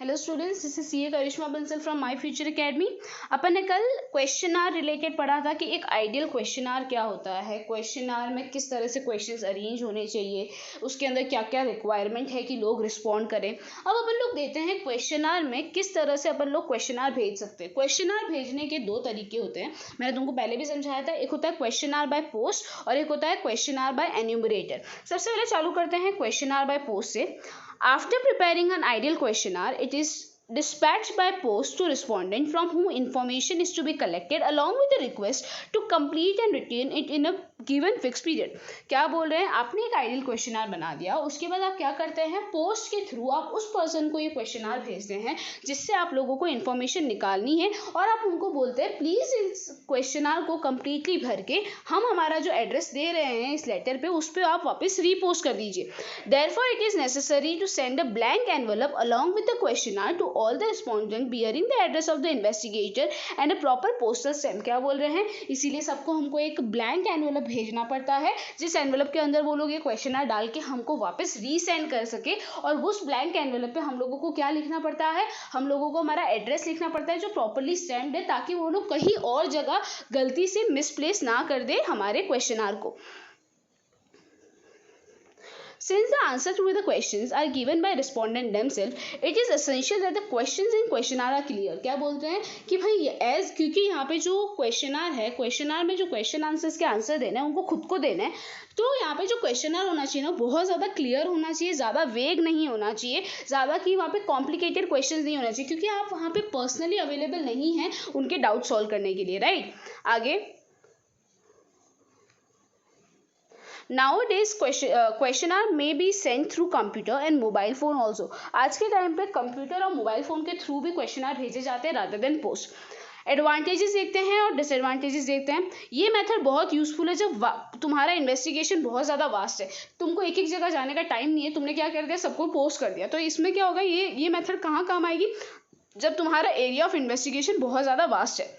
Hello students, this is CA Karishma Bansal from My Future Academy. अपन ने कल क्वेश्चन आर रिलेटेड पढ़ा था कि एक आइडियल क्वेश्चन आर क्या होता है, क्वेश्चन आर में किस तरह से क्वेश्चंस अरेंज होने चाहिए, उसके अंदर क्या क्या रिक्वायरमेंट है कि लोग रिस्पॉन्ड करें। अब अपन लोग देते हैं क्वेश्चन आर में किस तरह से अपन लोग क्वेश्चन आर भेज सकते हैं। क्वेश्चन आर भेजने के दो तरीके होते हैं, मैंने तुमको पहले भी समझाया था। एक होता है क्वेश्चन आर बाय पोस्ट और एक होता है क्वेश्चन आर बाय एन्यूमरेटर। सबसे पहले चालू करते हैं क्वेश्चन आर बाय पोस्ट से। After preparing an ideal questionnaire, it is dispatched by post to respondent from whom information is to be collected along with the request to complete and return it in a given fixed period। क्या बोल रहे हैं, आपने एक ideal questionnaire बना दिया, उसके बाद आप क्या करते हैं, पोस्ट के थ्रू आप उस पर्सन को ये क्वेश्चनर भेजते हैं जिससे आप लोगों को इन्फॉर्मेशन निकालनी है, और आप उनको बोलते हैं प्लीज इस क्वेश्चनर को कंप्लीटली भर के हम हमारा जो एड्रेस दे रहे हैं इस लेटर पे, उस पर आप वापस रीपोस्ट कर दीजिए। Therefore it is necessary to send a blank envelope along with the questionnaire to all the respondents bearing the address of the investigator and a proper postal stamp। क्या बोल रहे हैं, इसीलिए सबको हमको एक ब्लैंक एनवेलप भेजना पड़ता है जिस एनवेलप के अंदर वो लोग ये क्वेश्चनर डाल के हमको वापस रीसेंड कर सके। और उस ब्लैंक एनवेलप पे हम लोगों को क्या लिखना पड़ता है, हम लोगों को हमारा एड्रेस लिखना पड़ता है जो प्रॉपरली स्टैम्प्ड है, ताकि वो लोग कहीं और जगह गलती से मिसप्लेस ना कर दे हमारे क्वेश्चनर को। Since the answer to the questions are given by respondent themselves, it is essential that the questions in questionnaire are clear। क्या बोलते हैं कि भाई एज, क्योंकि यहाँ पे जो क्वेश्चनर है, क्वेश्चनर में जो क्वेश्चन आंसर्स के आंसर देना है उनको खुद को देना है, तो यहाँ पे जो क्वेश्चनर होना चाहिए ना बहुत ज़्यादा क्लियर होना चाहिए, ज़्यादा वेग नहीं होना चाहिए, ज़्यादा कि वहाँ पे कॉम्प्लिकेटेड क्वेश्चन नहीं होना चाहिए, क्योंकि आप वहाँ पे पर्सनली अवेलेबल नहीं हैं उनके डाउट सॉल्व करने के लिए, राइट। आगे, Nowadays questionnaire may be sent through computer and mobile phone also। आज के टाइम पे कंप्यूटर और मोबाइल फोन के थ्रू भी क्वेश्चनर भेजे जाते हैं रादर देन पोस्ट। एडवांटेजेस देखते हैं और डिसएडवांटेजेस देखते हैं। ये मेथड बहुत यूजफुल है जब तुम्हारा इन्वेस्टिगेशन बहुत ज़्यादा वास्ट है, तुमको एक एक जगह जाने का टाइम नहीं है, तुमने क्या कर दिया, सबको पोस्ट कर दिया। तो इसमें क्या होगा, ये मेथड कहाँ काम आएगी, जब तुम्हारा एरिया ऑफ इन्वेस्टिगेशन बहुत ज़्यादा वास्ट है।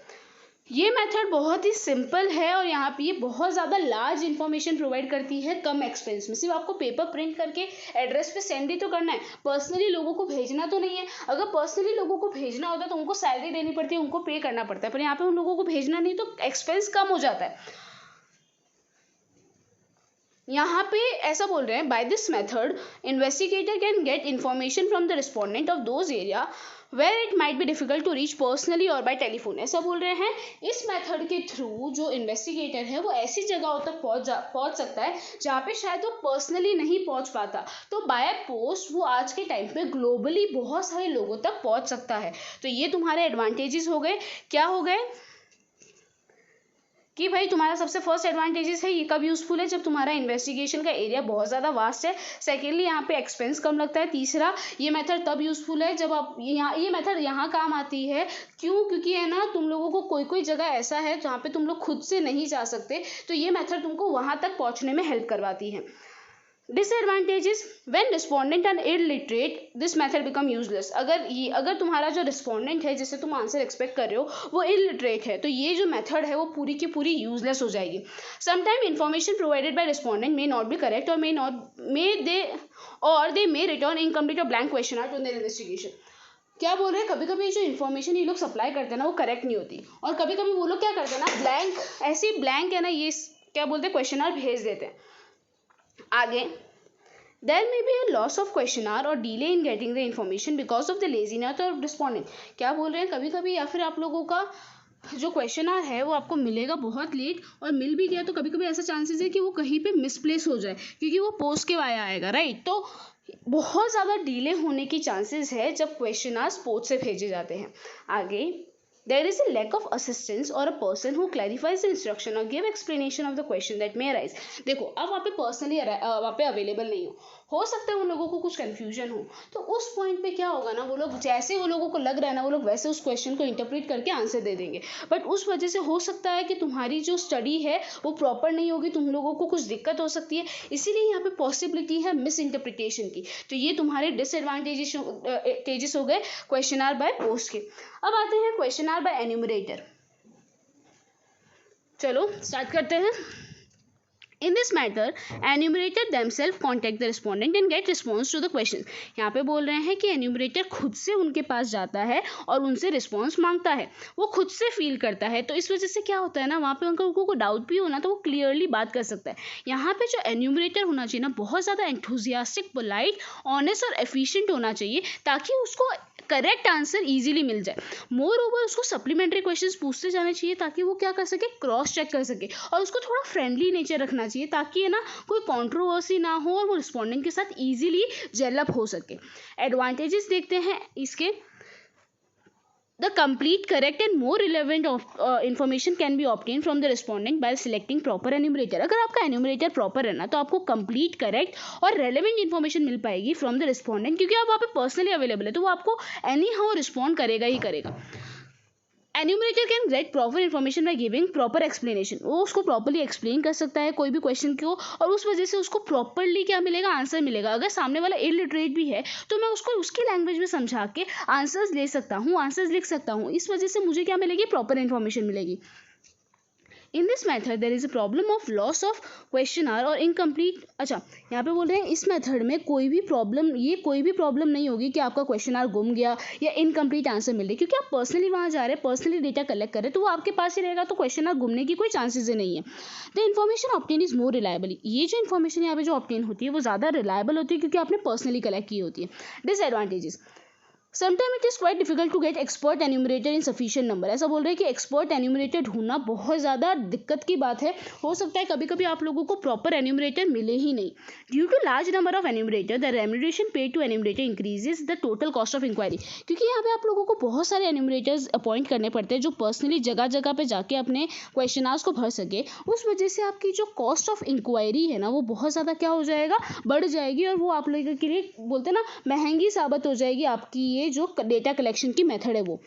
ये मेथड बहुत ही सिंपल है और यहाँ पे ये बहुत ज़्यादा लार्ज इन्फॉर्मेशन प्रोवाइड करती है कम एक्सपेंस में। सिर्फ आपको पेपर प्रिंट करके एड्रेस पे सेंड ही तो करना है, पर्सनली लोगों को भेजना तो नहीं है। अगर पर्सनली लोगों को भेजना होता तो उनको सैलरी देनी पड़ती है, उनको पे करना पड़ता है, पर यहाँ पे उन लोगों को भेजना नहीं तो एक्सपेंस कम हो जाता है। यहाँ पे ऐसा बोल रहे हैं, by this method investigator can get information from the respondent of those area where it might be difficult to reach personally और बाय टेलीफोन। ऐसा बोल रहे हैं, इस मेथड के थ्रू जो इन्वेस्टिगेटर है वो ऐसी जगहों तक पहुंच सकता है जहाँ पे शायद वो पर्सनली नहीं पहुंच पाता, तो बाय पोस्ट वो आज के टाइम पे ग्लोबली बहुत सारे लोगों तक पहुंच सकता है। तो ये तुम्हारे एडवांटेजेस हो गए। क्या हो गए कि भाई तुम्हारा सबसे फर्स्ट एडवांटेजेस है, ये कब यूजफुल है, जब तुम्हारा इन्वेस्टिगेशन का एरिया बहुत ज़्यादा वास्ट है। सेकेंडली, यहाँ पे एक्सपेंस कम लगता है। तीसरा, ये मेथड तब यूजफुल है जब आप ये मेथड यहाँ काम आती है, क्यों, क्योंकि है ना तुम लोगों को कोई जगह ऐसा है जहाँ पे तुम लोग खुद से नहीं जा सकते, तो ये मेथड तुमको वहाँ तक पहुँचने में हेल्प करवाती है। Disadvantages, when respondent and illiterate this method become useless. अगर तुम्हारा जो रिस्पोंडेंट है जिससे तुम आंसर एक्सपेक्ट कर रहे हो वो इलिटरेट है, तो ये जो मेथड है वो पूरी की पूरी यूजलेस हो जाएगी। Sometime information provided by respondent may not be correct और दे मे रिटर्न इनकम्प्लीट और blank question to their investigation. क्या बोल रहे हैं, कभी कभी जो इन्फॉर्मेशन ये लोग सप्लाई करते हैं ना वो करेक्ट नहीं होती, और कभी कभी वो लोग क्या करते हैं ना, ब्लैंक, ऐसी ब्लैंक है ना, ये क्या बोलते हैं, क्वेश्चनर भेज देते हैं। आगे, there may be a loss of questionnaire or delay in getting the information because of the laziness of respondent। क्या बोल रहे हैं, कभी कभी या फिर आप लोगों का जो क्वेश्चनर है वो आपको मिलेगा बहुत लेट, और मिल भी गया तो कभी कभी ऐसा चांसेस है कि वो कहीं पे मिसप्लेस हो जाए क्योंकि वो पोस्ट के वाया आएगा, राइट। तो बहुत ज़्यादा डिले होने की चांसेस है जब क्वेश्चनर्स पोस्ट से भेजे जाते हैं। आगे, there is a lack of assistance or a person who clarifies the instruction or give explanation of the question that may arise। देखो, अब वहाँ पे पर्सनली वहाँ पे अवेलेबल नहीं हो सकता है उन लोगों को कुछ कन्फ्यूजन हो, तो उस पॉइंट पे क्या होगा ना, वो लोग जैसे वो लोगों को लग रहा है ना वो लोग वैसे उस क्वेश्चन को इंटरप्रेट करके आंसर दे देंगे, बट उस वजह से हो सकता है कि तुम्हारी जो स्टडी है वो प्रॉपर नहीं होगी, तुम लोगों को कुछ दिक्कत हो सकती है, इसीलिए यहाँ पे पॉसिबिलिटी है मिस इंटरप्रिटेशन की। तो ये तुम्हारे डिसएडवांटेजेस हो गए क्वेश्चनर बाय पोस्ट के। अब आते हैं क्वेश्चनर बाय एन्यूमरेटर। चलो स्टार्ट करते हैं। In this method, enumerator themselves contact the respondent and get response to the questions. यहाँ पे बोल रहे हैं कि enumerator खुद से उनके पास जाता है और उनसे रिस्पॉन्स मांगता है, वो खुद से फील करता है, तो इस वजह से क्या होता है ना, वहाँ पे उनको डाउट भी होना तो वो क्लियरली बात कर सकता है. यहाँ पे जो enumerator होना चाहिए ना, बहुत ज़्यादा एंथुजियास्टिक, पोलाइट, ऑनेस्ट और एफिशिएंट होना चाहिए ताकि उसको करेक्ट आंसर इजीली मिल जाए. मोर ओवर उसको सप्लीमेंट्री क्वेश्चंस पूछते जाने चाहिए ताकि वो क्या कर सके, क्रॉस चेक कर सके, और उसको थोड़ा फ्रेंडली नेचर रखना चाहिए ताकि है ना कोई कंट्रोवर्सी ना हो और वो रिस्पोंडेंट के साथ इजीली जेलअप हो सके. एडवांटेजेस देखते हैं इसके. The complete, correct and more relevant information can be obtained from the respondent by selecting proper enumerator. अगर आपका enumerator proper है ना तो आपको complete, correct और relevant information मिल पाएगी from the respondent, क्योंकि आप वहाँ पे personally available है तो वो आपको anyhow respond करेगा ही करेगा. Enumerator can get proper information by giving proper explanation. वो उसको properly explain कर सकता है कोई भी क्वेश्चन को, और उस वजह से उसको properly क्या मिलेगा, आंसर मिलेगा. अगर सामने वाला illiterate भी है तो मैं उसको उसकी लैंग्वेज में समझा के आंसर्स ले सकता हूँ, आंसर्स लिख सकता हूँ. इस वजह से मुझे क्या मिलेगी, प्रॉपर इन्फॉर्मेशन मिलेगी. In this method there is a problem of loss of questionnaire और incomplete. अच्छा, यहाँ पे बोल रहे हैं इस मेथड में कोई भी प्रॉब्लम नहीं होगी कि आपका क्वेश्चनार गुम गया या इनकम्प्लीट आंसर मिल रही, क्योंकि आप पर्सनली वहाँ जा रहे हैं, पर्सनली डेटा कलेक्ट कर रहे हैं, तो वो आपके पास ही रहेगा, तो क्वेश्चनार गुमने की कोई चांसेस ही नहीं है. The information obtain is more reliable. ये जो इन्फॉर्मेशन यहाँ पे जो ऑब्टेन होती है वो ज़्यादा रिलायबल होती है क्योंकि आपने पर्सनली कलेक्ट की होती है. Disadvantages. Sometime it is quite difficult to get expert enumerator in sufficient number. ऐसा बोल रहे हैं कि एक्सपर्ट एन्यूमरेटर ढूंढना बहुत ज़्यादा दिक्कत की बात है. हो सकता है कभी कभी आप लोगों को प्रॉपर एन्यूमरेटर मिले ही नहीं. Due to large number of enumerator the remuneration paid to enumerator increases the total cost of inquiry. क्योंकि यहाँ पे आप लोगों को बहुत सारे एन्यूमरेटर्स अपॉइंट करने पड़ते हैं जो पर्सनली जगह जगह पे जाके अपने क्वेश्चनार्स को भर सके. उस वजह से आपकी जो कॉस्ट ऑफ इंक्वायरी है ना वो बहुत ज़्यादा क्या हो जाएगा, बढ़ जाएगी, और वो आप लोगों के लिए बोलते हैं ना महंगी साबित हो जाएगी आपकी ये जो डेटा कलेक्शन की मेथड है वो.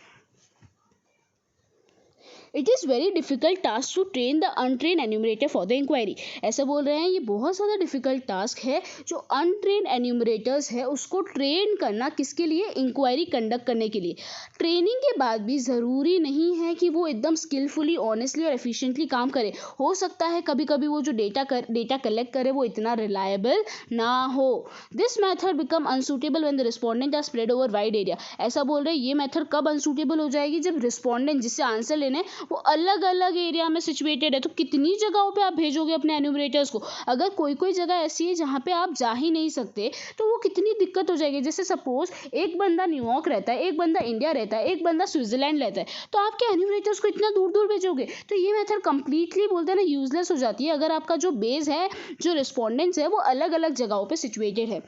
It is very difficult task to train the untrained enumerator for the inquiry. ऐसा बोल रहे हैं ये बहुत ज़्यादा डिफिकल्ट टास्क है जो अनट्रेन एन्यूमरेटर्स है उसको ट्रेन करना, किसके लिए, इंक्वायरी कंडक्ट करने के लिए. ट्रेनिंग के बाद भी ज़रूरी नहीं है कि वो एकदम स्किलफुली, ऑनेस्टली और एफिशिएंटली काम करे. हो सकता है कभी कभी वो जो डेटा कलेक्ट करे वो इतना रिलायबल ना हो. This method become unsuitable when the respondent are spread over wide area. ऐसा बोल रहे हैं ये मेथड कब अनसूटेबल हो जाएगी, जब रिस्पोंडेंट जिससे आंसर लेने वो अलग अलग एरिया में सिचुएटेड है. तो कितनी जगहों पे आप भेजोगे अपने एन्यूमरेटर्स को. अगर कोई जगह ऐसी है जहाँ पे आप जा ही नहीं सकते तो वो कितनी दिक्कत हो जाएगी. जैसे सपोज एक बंदा न्यूयॉर्क रहता है, एक बंदा इंडिया रहता है, एक बंदा स्विट्जरलैंड रहता है, तो आपके एन्यूमरेटर्स को इतना दूर दूर भेजोगे तो ये मेथड कंप्लीटली बोलते हैं ना यूजलेस हो जाती है अगर आपका जो बेस है, जो रिस्पोंडेंट्स है वो अलग अलग जगहों पे सिचुएटेड है.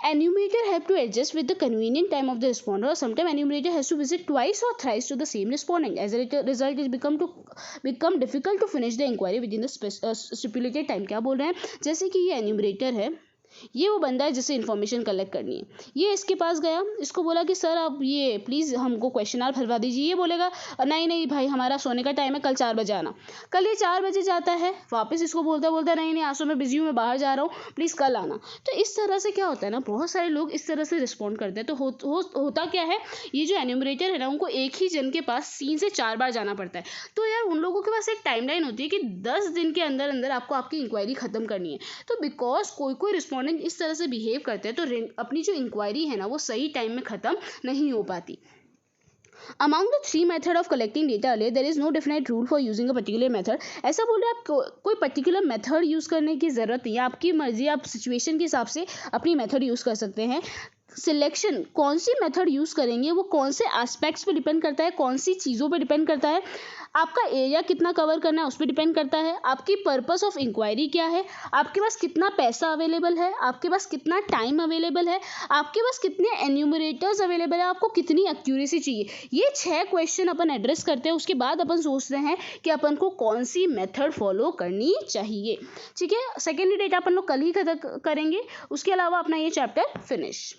Enumerator have to adjust with the convenient time of the responder, or sometimes enumerator has to visit twice or thrice to the same respondent. As a result, it become difficult to finish the inquiry within the stipulated time. क्या बोल रहे हैं, जैसे कि ये enumerator है, ये वो बंदा है जिससे इन्फॉर्मेशन कलेक्ट करनी है. ये इसके पास गया, इसको बोला कि सर आप ये प्लीज़ हमको क्वेश्चनार भरवा दीजिए. ये बोलेगा नहीं भाई हमारा सोने का टाइम है, कल 4 बजे आना. कल ये 4 बजे जाता है, वापस इसको बोलता नहीं आज तो मैं बिजी हूँ, मैं बाहर जा रहा हूँ, प्लीज़ कल आना. तो इस तरह से क्या होता है ना, बहुत सारे लोग इस तरह से रिस्पॉन्ड करते हैं. तो होता क्या है, ये जो एन्यूमरेटर है ना उनको एक ही जन के पास 3 से 4 बार जाना पड़ता है. तो यार उन लोगों के पास एक टाइमलाइन होती है कि 10 दिन के अंदर अंदर आपको आपकी इंक्वायरी ख़त्म करनी है. तो बिकॉज कोई रिस्पॉन्डेंट इस तरह से बिहेव करते हैं तो अपनी जो इंक्वायरी है ना वो सही टाइम में ख़त्म नहीं हो पाती. Among the 3 method of collecting data earlier, there is no definite rule for using a particular method. ऐसा बोल रहे हैं आप कोई पर्टिकुलर मेथड यूज़ करने की ज़रूरत नहीं है, आपकी मर्जी, आप सिचुएशन के हिसाब से अपनी मेथड यूज़ कर सकते हैं. सिलेक्शन कौन सी मेथड यूज़ करेंगे वो कौन से एस्पेक्ट्स पे डिपेंड करता है, कौन सी चीज़ों पे डिपेंड करता है, आपका एरिया कितना कवर करना है उस पर डिपेंड करता है, आपकी पर्पस ऑफ इंक्वायरी क्या है, आपके पास कितना पैसा अवेलेबल है, आपके पास कितना टाइम अवेलेबल है, आपके पास कितने एन्यूमरेटर्स अवेलेबल है, आपको कितनी एक्यूरेसी चाहिए. ये 6 क्वेश्चन अपन एड्रेस करते हैं. उसके बाद अपन सोचते हैं कि अपन को कौन सी मेथड फॉलो करनी चाहिए. ठीक है, सेकेंडरी डेटा अपन लोग कल ही करेंगे. उसके अलावा अपना ये चैप्टर फिनिश.